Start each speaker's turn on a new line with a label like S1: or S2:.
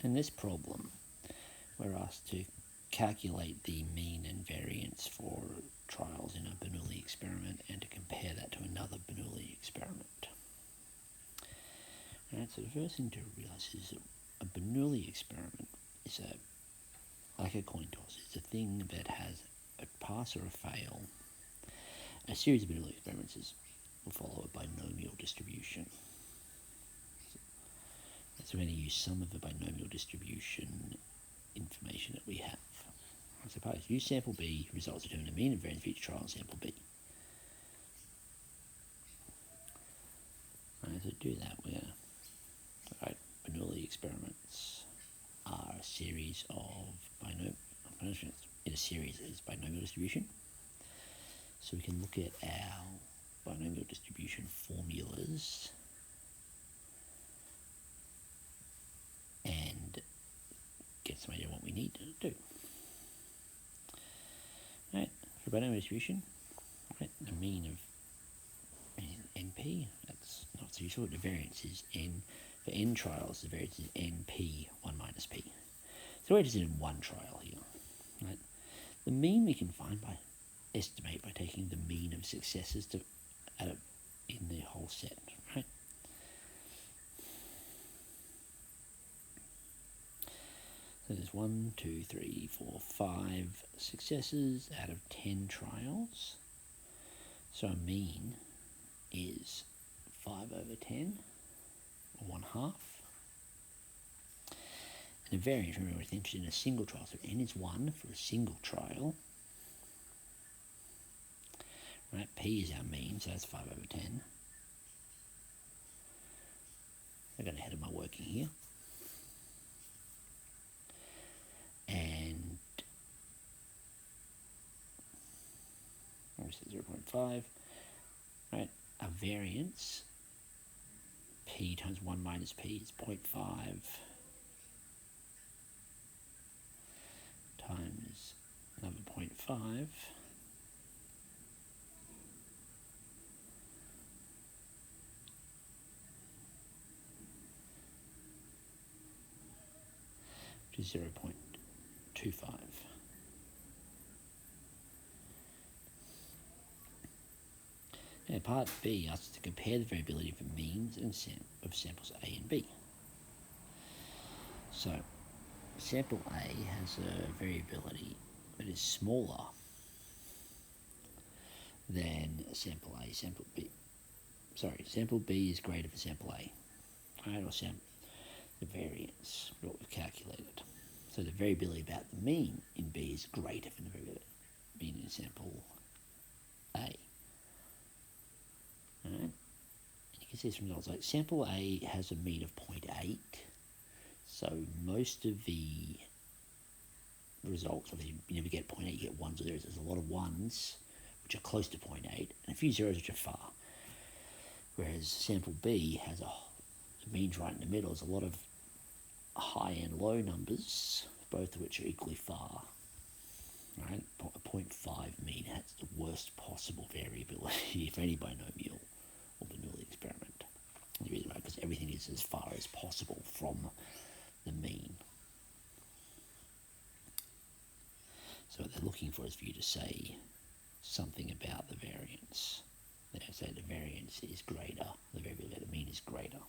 S1: In this problem, we're asked to calculate the mean and variance for trials in a Bernoulli experiment and to compare that to another Bernoulli experiment. Alright, so the first thing to realise is that a Bernoulli experiment is like a coin toss. It's a thing that has a pass or a fail. A series of Bernoulli experiments is followed by binomial distribution. So we're going to use some of the binomial distribution information that we have. I suppose use sample B, results determine the mean and variance for each trial in sample B. Right, to do that, we're Bernoulli experiments are a series of in a series is binomial distribution. So we can look at our binomial distribution formulas and get some idea of what we need to do. Right, for binomial distribution, the mean of NP, that's not so useful. The variance is N. For N trials, the variance is NP 1 minus P. So we're just in one trial here. Right? The mean we can estimate by taking the mean of successes in the whole set. Right? So there's 1, 2, 3, 4, 5 successes out of 10 trials. So a mean is 5 over 10, or 1/2. And a variance, remember, we're interested in a single trial. So n is 1 for a single trial. Right, P is our mean, so that's 5 over 10. I got ahead of my working here. And obviously 0.5. Right, a variance, P times 1 minus P is 0.5 times another 0.5. Which is 0.25. Now part B asks us to compare the variability of means and of samples A and B. So sample A has a variability that is smaller than sample A. Sample B is greater than sample A. Right, or the variance, what we've calculated. So the variability about the mean in B is greater than the variability mean in sample A. Alright, and you can see some results. Like sample A has a mean of 0.8. So most of the results, obviously you never get 0.8, you get ones or zeros. There's a lot of ones which are close to 0.8 and a few zeros which are far. Whereas sample B has a means right in the middle. There's a lot of high and low numbers, both of which are equally far. Right? A 0.5 mean has the worst possible variability of any binomial or Bernoulli experiment. The reason why, because everything is as far as possible from the mean. So what they're looking for is for you to say something about the variance. They say the variance is greater, the variability of the mean is greater.